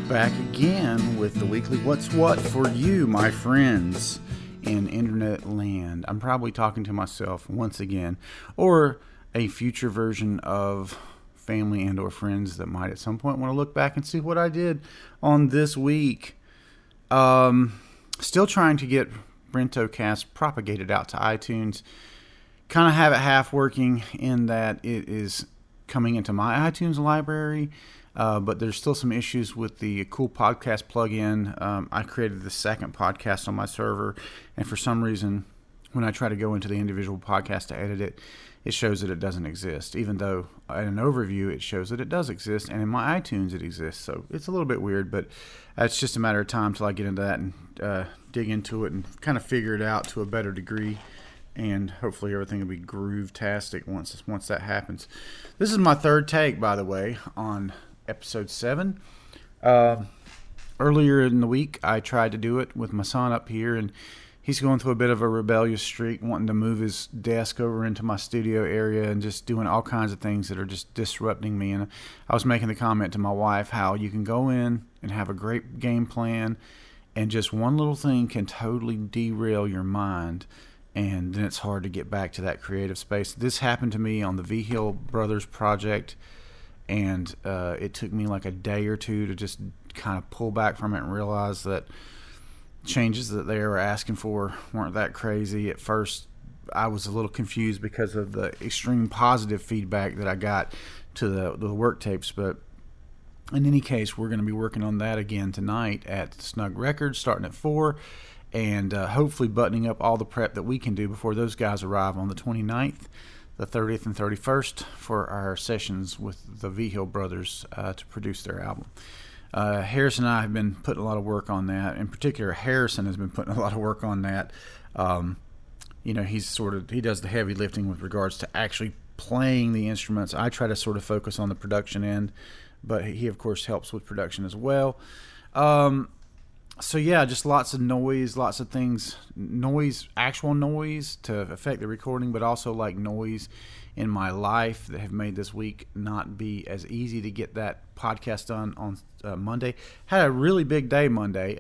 back again with the weekly What's What for you, my friends in internet land. I'm probably talking to myself once again, or a future version of family and or friends that might at some point want to look back and see what I did on this week. Still trying to get Brentocast propagated out to iTunes. Kind of have it half working in that it is coming into my iTunes library, but there's still some issues with the Cool Podcast plugin. I created the second podcast on my server, and for some reason, when I try to go into the individual podcast to edit it, it shows that it doesn't exist, even though in an overview it shows that it does exist, and in my iTunes it exists. So it's a little bit weird, but it's just a matter of time till I get into that and dig into it and kind of figure it out to a better degree. And hopefully everything will be groove-tastic once that happens. This is my third take, by the way, on episode 7. Earlier in the week, I tried to do it with my son up here, and he's going through a bit of a rebellious streak, wanting to move his desk over into my studio area and just doing all kinds of things that are just disrupting me. And I was making the comment to my wife how you can go in and have a great game plan, and just one little thing can totally derail your mind. And then it's hard to get back to that creative space. This happened to me on the V Hill Brothers project, and it took me like a day or two to just kind of pull back from it and realize that changes that they were asking for weren't that crazy. At first, I was a little confused because of the extreme positive feedback that I got to the work tapes. But in any case, we're going to be working on that again tonight at Snug Records, starting at 4. And hopefully buttoning up all the prep that we can do before those guys arrive on the 29th, the 30th, and 31st for our sessions with the V Hill Brothers to produce their album. Harrison and I have been putting a lot of work on that. In particular, Harrison has been putting a lot of work on that. He does the heavy lifting with regards to actually playing the instruments. I try to sort of focus on the production end, but he, of course, helps with production as well. So yeah, just lots of noise, lots of things, actual noise to affect the recording, but also like noise in my life that have made this week not be as easy to get that podcast done on Monday. Had a really big day Monday.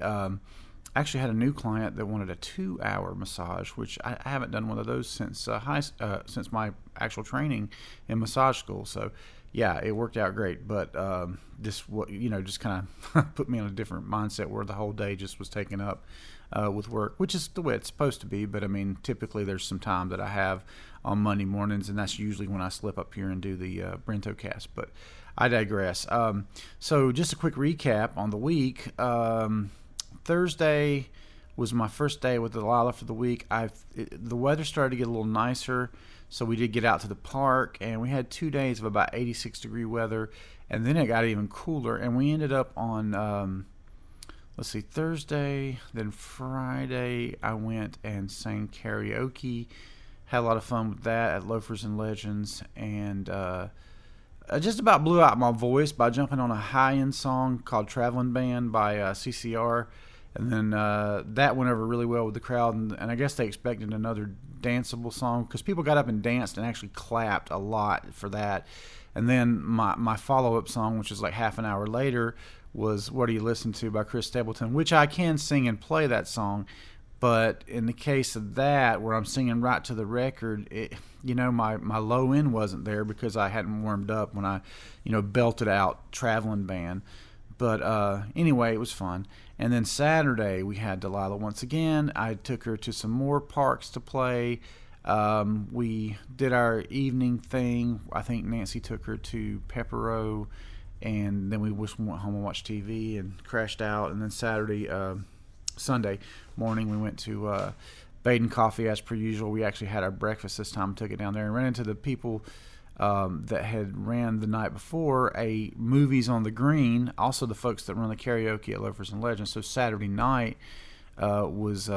Actually had a new client that wanted a 2-hour massage, which I haven't done one of those since since my actual training in massage school. So yeah, it worked out great, but just kind of put me in a different mindset where the whole day just was taken up with work, which is the way it's supposed to be. But I mean, typically there's some time that I have on Monday mornings, and that's usually when I slip up here and do the Brentocast. But I digress. So just a quick recap on the week. Thursday was my first day with Delilah for the week. The weather started to get a little nicer, so we did get out to the park, and we had 2 days of about 86-degree weather, and then it got even cooler, and we ended up on, Thursday, then Friday, I went and sang karaoke, had a lot of fun with that at Loafers and Legends, and I just about blew out my voice by jumping on a high-end song called Traveling Band by CCR. And then that went over really well with the crowd, and I guess they expected another danceable song because people got up and danced and actually clapped a lot for that. And then my follow-up song, which was like half an hour later, was What Do You Listen To by Chris Stapleton, which I can sing and play that song. But in the case of that, where I'm singing right to the record, my low end wasn't there because I hadn't warmed up when I, belted out Traveling Band. But anyway, it was fun. And then Saturday, we had Delilah once again. I took her to some more parks to play. We did our evening thing. I think Nancy took her to Pepero, and then we just went home and watched TV and crashed out. And then Sunday morning, we went to Baden Coffee as per usual. We actually had our breakfast this time, took it down there, and ran into the people that had ran the night before a Movies on the Green, also the folks that run the karaoke at Loafers and Legends. So Saturday night was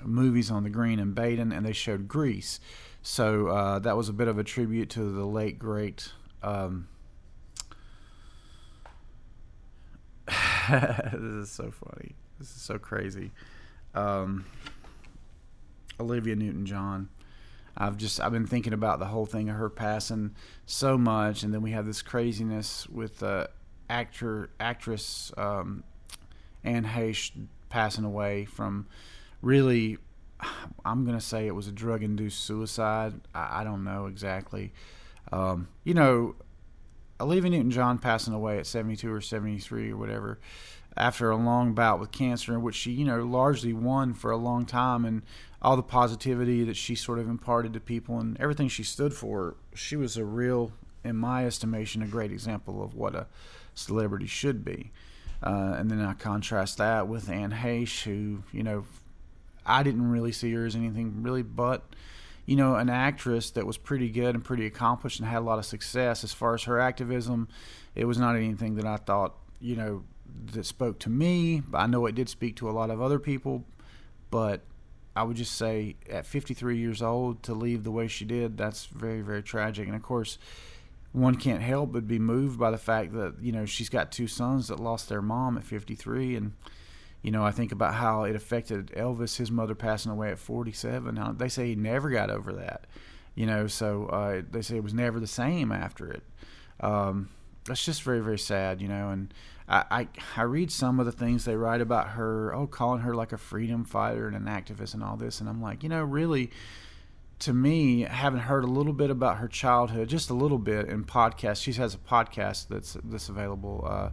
Movies on the Green in Baden, and they showed Grease. So that was a bit of a tribute to the late, great this is so funny. This is so crazy. Olivia Newton-John. I've been thinking about the whole thing of her passing so much, and then we have this craziness with actress Anne Heche passing away from really, I'm going to say it was a drug-induced suicide. I don't know exactly. Olivia Newton-John passing away at 72 or 73 or whatever after a long bout with cancer, in which she, largely won for a long time, and all the positivity that she sort of imparted to people and everything she stood for, she was a real, in my estimation, a great example of what a celebrity should be. And then I contrast that with Anne Heche, who, I didn't really see her as anything really but, an actress that was pretty good and pretty accomplished and had a lot of success. As far as her activism, it was not anything that I thought, that spoke to me. I know it did speak to a lot of other people, but I would just say at 53 years old to leave the way she did, that's very, very tragic. And of course, one can't help but be moved by the fact that, she's got two sons that lost their mom at 53. And, I think about how it affected Elvis, his mother passing away at 47. Now, they say he never got over that, so they say it was never the same after it. That's just very, very sad, and I read some of the things they write about her, calling her like a freedom fighter and an activist and all this, and I'm like, really, to me, having heard a little bit about her childhood, just a little bit in podcasts, she has a podcast that's available.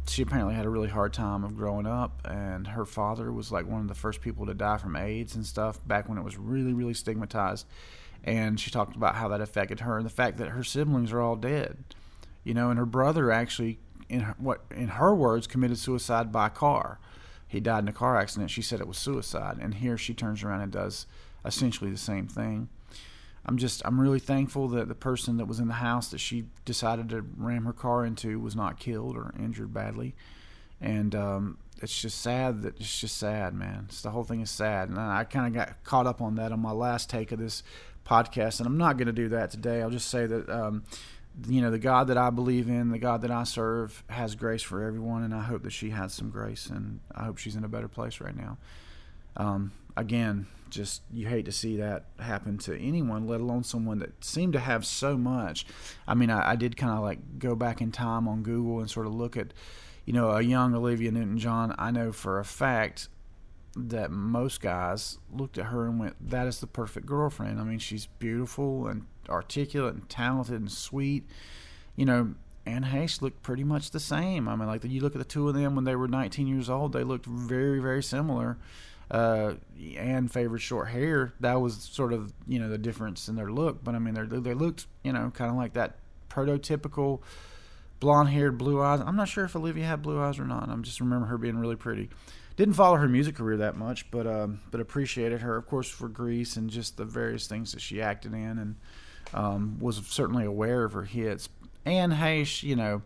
She apparently had a really hard time of growing up, and her father was like one of the first people to die from AIDS and stuff back when it was really, really stigmatized. And she talked about how that affected her and the fact that her siblings are all dead, and her brother actually, in her words, committed suicide by car. He died in a car accident. She said it was suicide, and here she turns around and does essentially the same thing. I'm really thankful that the person that was in the house that she decided to ram her car into was not killed or injured badly. And it's just sad, man. The whole thing is sad. And I kind of got caught up on that on my last take of this podcast, and I'm not going to do that today. I'll just say that, the God that I believe in, the God that I serve, has grace for everyone, and I hope that she has some grace, and I hope she's in a better place right now. Again, just you hate to see that happen to anyone, let alone someone that seemed to have so much. I mean, I did kind of like go back in time on Google and sort of look at, a young Olivia Newton-John. I know for a fact that most guys looked at her and went, that is the perfect girlfriend. I mean, she's beautiful and articulate and talented and sweet. Anne Heche looked pretty much the same. I mean, like you look at the two of them when they were 19 years old, they looked very, very similar. Anne favored short hair. That was sort of, the difference in their look. But I mean, they looked, kind of like that prototypical blonde-haired, blue eyes. I'm not sure if Olivia had blue eyes or not. I just remember her being really pretty. Didn't follow her music career that much, but appreciated her, of course, for Grease and just the various things that she acted in, and was certainly aware of her hits. Anne Heche,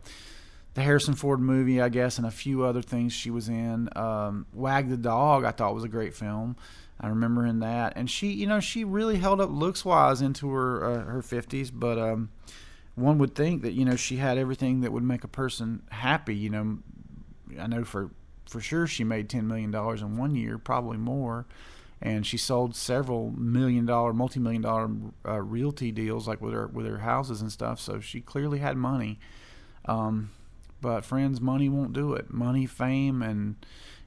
the Harrison Ford movie, I guess, and a few other things she was in. Wag the Dog, I thought was a great film. I remember in that. And she, she really held up looks-wise into her 50s, but one would think that, she had everything that would make a person happy. I know for sure she made $10 million in 1 year, probably more. And she sold several multi-million-dollar realty deals, like with her houses and stuff. So she clearly had money. But friends, money won't do it. Money, fame, and,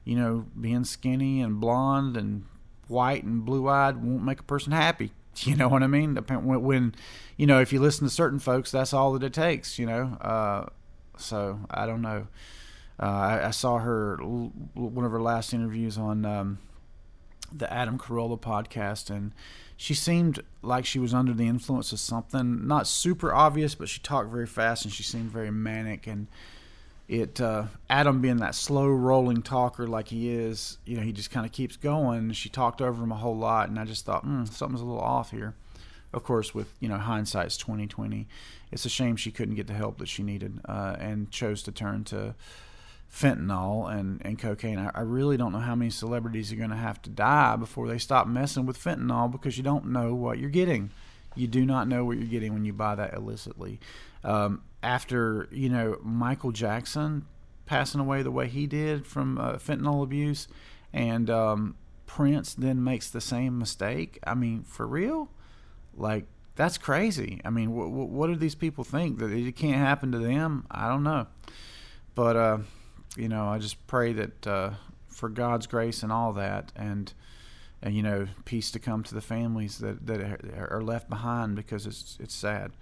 being skinny and blonde and white and blue-eyed won't make a person happy. You know what I mean? When if you listen to certain folks, that's all that it takes, So, I don't know. I saw one of her last interviews on the Adam Carolla podcast, and she seemed like she was under the influence of something. Not super obvious, but she talked very fast, and she seemed very manic, and Adam being that slow rolling talker like he is, he just kind of keeps going. She talked over him a whole lot, and I just thought, something's a little off here. Of course, with hindsight's 20/20, it's a shame she couldn't get the help that she needed, and chose to turn to fentanyl and cocaine. I really don't know how many celebrities are going to have to die before they stop messing with fentanyl, because you don't know what you're getting. You do not know what you're getting when you buy that illicitly. After, Michael Jackson passing away the way he did from fentanyl abuse, and Prince then makes the same mistake. I mean, for real? Like, that's crazy. I mean, what do these people think, that it can't happen to them? I don't know. But, I just pray that for God's grace and all that, and peace to come to the families that are left behind, because it's sad.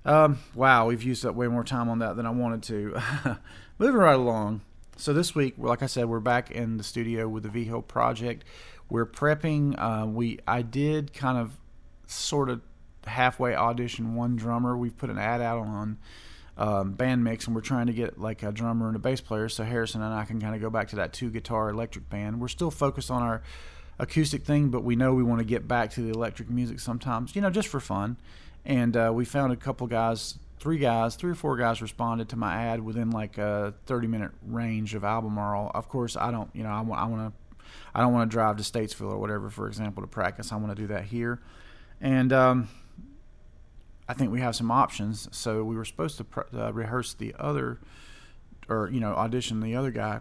Wow, we've used up way more time on that than I wanted to. Moving right along. So this week, like I said, we're back in the studio with the V-Hill Project. We're prepping. I did kind of sort of halfway audition one drummer. We've put an ad out on Band Mix, and we're trying to get like a drummer and a bass player, so Harrison and I can kind of go back to that 2-guitar electric band. We're still focused on our acoustic thing, but we know we want to get back to the electric music sometimes, just for fun. And we found a couple guys, 3 or 4 guys responded to my ad within like a 30-minute range of Albemarle. Of course, I don't want to drive to Statesville or whatever, for example, to practice. I want to do that here. And I think we have some options. So we were supposed to rehearse audition the other guy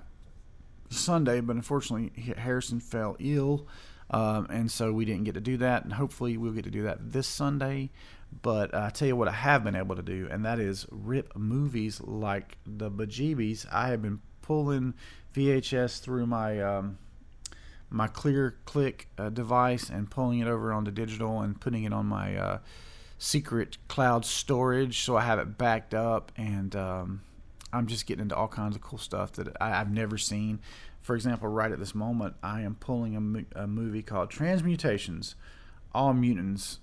Sunday, but unfortunately Harrison fell ill, and so we didn't get to do that. And hopefully we'll get to do that this Sunday. But I tell you what I have been able to do, and that is rip movies like the bejeebies. I have been pulling VHS through my my Clear Click device and pulling it over onto digital and putting it on my secret cloud storage, so I have it backed up. And I'm just getting into all kinds of cool stuff that I've never seen. For example, right at this moment, I am pulling a movie called Transmutations. All Mutants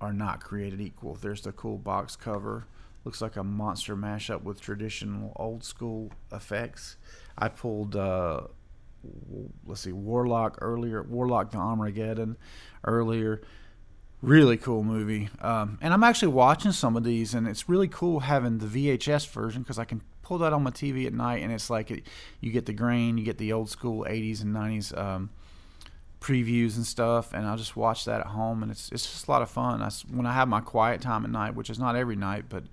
Are Not Created Equal. There's the cool box cover. Looks like a monster mashup with traditional old school effects. I pulled, Warlock the Armageddon earlier. Really cool movie. And I'm actually watching some of these, and it's really cool having the VHS version, because I can pull that on my TV at night, and it's like you get the grain, you get the old school 80s and 90s previews and stuff, and I'll just watch that at home, and it's just a lot of fun. When I have my quiet time at night, which is not every night, but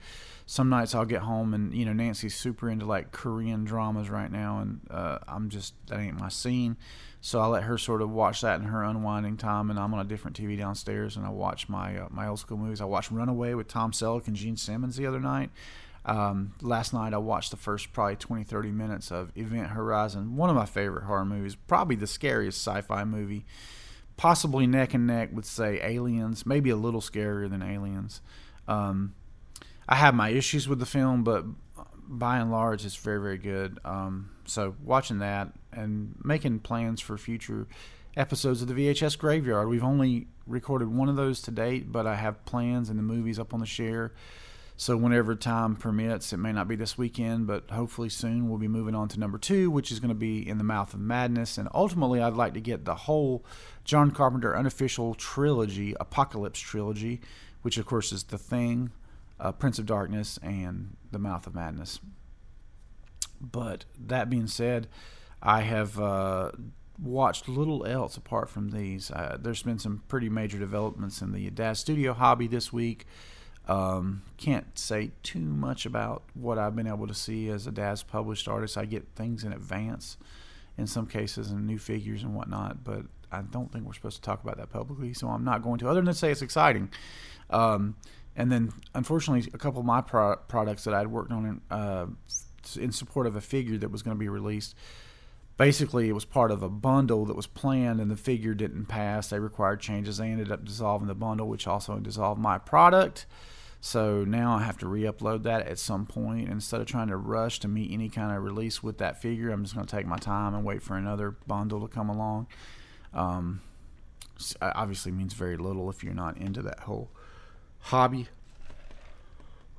some nights I'll get home, and Nancy's super into like Korean dramas right now, and that ain't my scene. So I let her sort of watch that in her unwinding time, and I'm on a different TV downstairs, and I watch my old school movies. I watched Runaway with Tom Selleck and Gene Simmons the other night. Last night I watched the first probably 20-30 minutes of Event Horizon, one of my favorite horror movies, probably the scariest sci-fi movie, possibly neck and neck with, say, Aliens, maybe a little scarier than Aliens. I have my issues with the film, but by and large it's very, very good. So watching that and making plans for future episodes of the VHS Graveyard. We've only recorded one of those to date, but I have plans and the movies up on the share. So whenever time permits, it may not be this weekend, but hopefully soon we'll be moving on to number 2, which is going to be In the Mouth of Madness. And ultimately, I'd like to get the whole John Carpenter unofficial trilogy, Apocalypse trilogy, which of course is The Thing, Prince of Darkness, and The Mouth of Madness. But that being said, I have watched little else apart from these. There's been some pretty major developments in the Daz Studio hobby this week. Can't say too much about what I've been able to see as a Daz published artist. I get things in advance in some cases and new figures and whatnot, but I don't think we're supposed to talk about that publicly, so I'm not going to, other than say it's exciting. And then, unfortunately, a couple of my products that I'd worked on in support of a figure that was going to be released, basically it was part of a bundle that was planned, and the figure didn't pass. They required changes. They ended up dissolving the bundle, which also dissolved my product. So now I have to re-upload that at some point. Instead of trying to rush to meet any kind of release with that figure, I'm just going to take my time and wait for another bundle to come along. Obviously means very little if you're not into that whole hobby.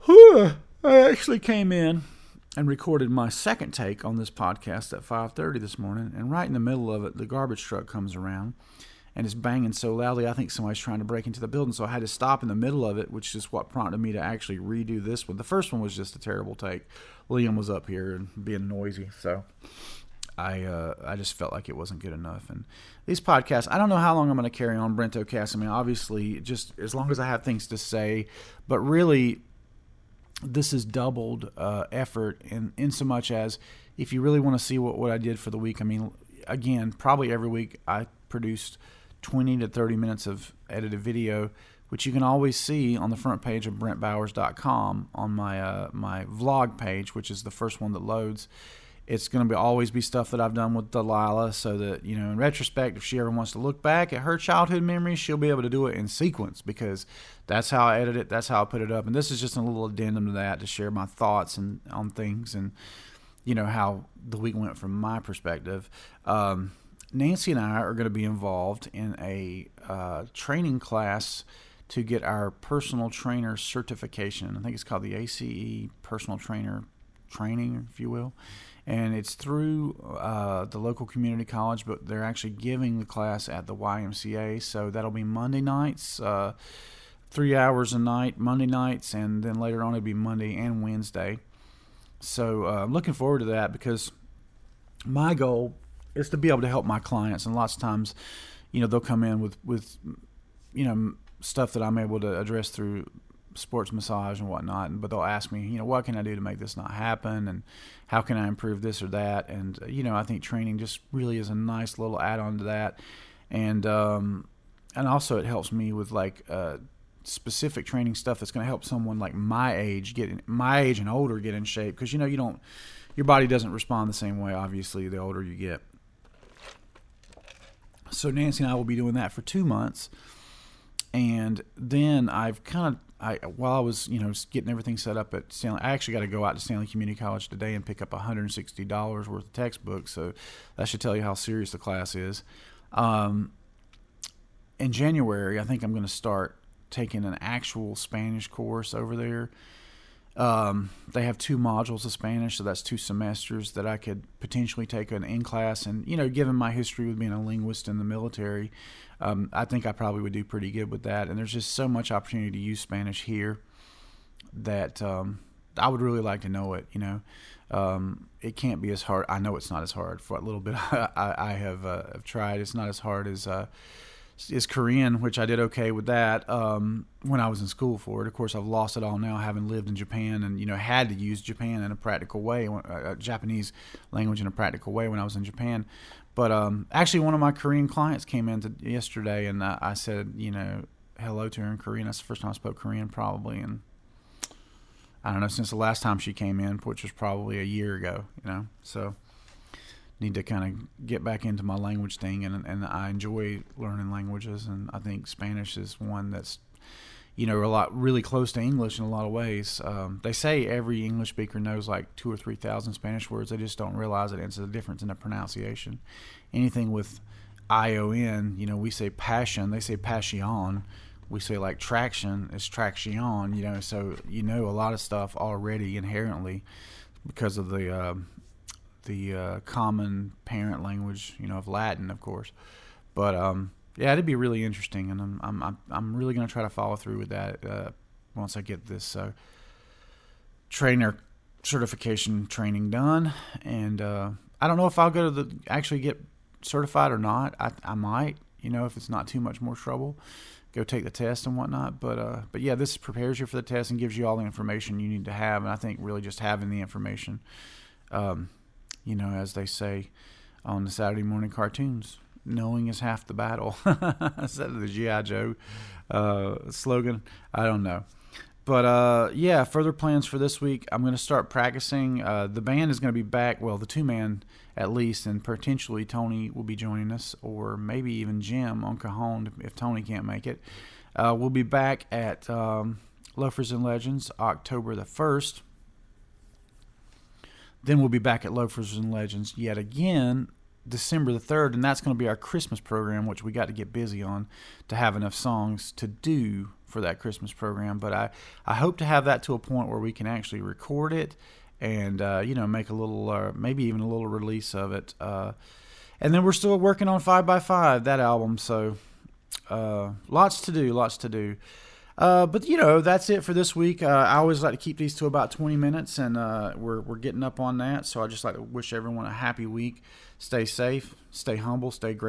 I actually came in and recorded my second take on this podcast at 5:30 this morning, and right in the middle of it, the garbage truck comes around, and it's banging so loudly I think somebody's trying to break into the building, so I had to stop in the middle of it, which is what prompted me to actually redo this one. The first one was just a terrible take. Liam was up here and being noisy, so I just felt like it wasn't good enough. And these podcasts, I don't know how long I'm going to carry on Brentocast. I mean, obviously, just as long as I have things to say, but really, this is doubled effort in so much as if you really want to see what I did for the week, I mean, again, probably every week I produced 20 to 30 minutes of edited video, which you can always see on the front page of BrentBowers.com on my vlog page, which is the first one that loads. It's going to always be stuff that I've done with Delilah, so that, in retrospect, if she ever wants to look back at her childhood memories, she'll be able to do it in sequence, because that's how I edit it, that's how I put it up. And this is just a little addendum to that, to share my thoughts on things and, how the week went from my perspective. Nancy and I are going to be involved in a training class to get our personal trainer certification. I think it's called the ACE Personal Trainer Training, if you will. And it's through the local community college, but they're actually giving the class at the YMCA. So that'll be Monday nights, 3 hours a night, Monday nights, and then later on it'll be Monday and Wednesday. So I'm looking forward to that, because my goal is to be able to help my clients. And lots of times, they'll come in with stuff that I'm able to address through sports massage and whatnot, but they'll ask me, what can I do to make this not happen, and how can I improve this or that? And I think training just really is a nice little add-on to that, and also it helps me with specific training stuff that's going to help someone like my age and older get in shape, because your body doesn't respond the same way, obviously, the older you get. So Nancy and I will be doing that for 2 months. And then while I was, getting everything set up at Stanley, I actually got to go out to Stanley Community College today and pick up $160 worth of textbooks. So that should tell you how serious the class is. In January, I think I'm going to start taking an actual Spanish course over there. They have 2 modules of Spanish, so that's 2 semesters that I could potentially take an in-class. And, given my history with being a linguist in the military, I think I probably would do pretty good with that. And there's just so much opportunity to use Spanish here that I would really like to know it, It can't be as hard. I know it's not as hard. For a little bit I have tried. It's not as hard as Korean, which I did okay with that when I was in school for it. Of course, I've lost it all now, having lived in Japan and had to use Japan in a practical way, Japanese language in a practical way when I was in Japan. But actually, one of my Korean clients came in yesterday, and I said, hello to her in Korean. That's the first time I spoke Korean probably, and I don't know, since the last time she came in, which was probably a year ago. So need to kind of get back into my language thing, and I enjoy learning languages, and I think Spanish is one that's really close to English in a lot of ways. They say every English speaker knows like 2,000 or 3,000 Spanish words. They just don't realize it. It's a difference in the pronunciation. Anything with ION, we say passion, they say passion. We say like traction is traction, so a lot of stuff already inherently because of the common parent language, of Latin, of course. But yeah, it'd be really interesting, and I'm really going to try to follow through with that once I get this trainer certification training done. And I don't know if I'll go to actually get certified or not. I might, if it's not too much more trouble, go take the test and whatnot. But yeah, this prepares you for the test and gives you all the information you need to have. And I think really just having the information, as they say on the Saturday morning cartoons, knowing is half the battle. Is that the G.I. Joe slogan? I don't know. But yeah, further plans for this week. I'm going to start practicing. The band is going to be back. Well, the 2-man at least, and potentially Tony will be joining us, or maybe even Jim on Cajon if Tony can't make it. We'll be back at Loafers and Legends October the 1st. Then we'll be back at Loafers and Legends yet again December the 3rd, and that's going to be our Christmas program, which we got to get busy on to have enough songs to do for that Christmas program. But I hope to have that to a point where we can actually record it and make a little maybe even a little release of it. And then we're still working on 5x5, that album, so lots to do. But that's it for this week. I always like to keep these to about 20 minutes, and we're getting up on that. So I just like to wish everyone a happy week. Stay safe, stay humble, stay great.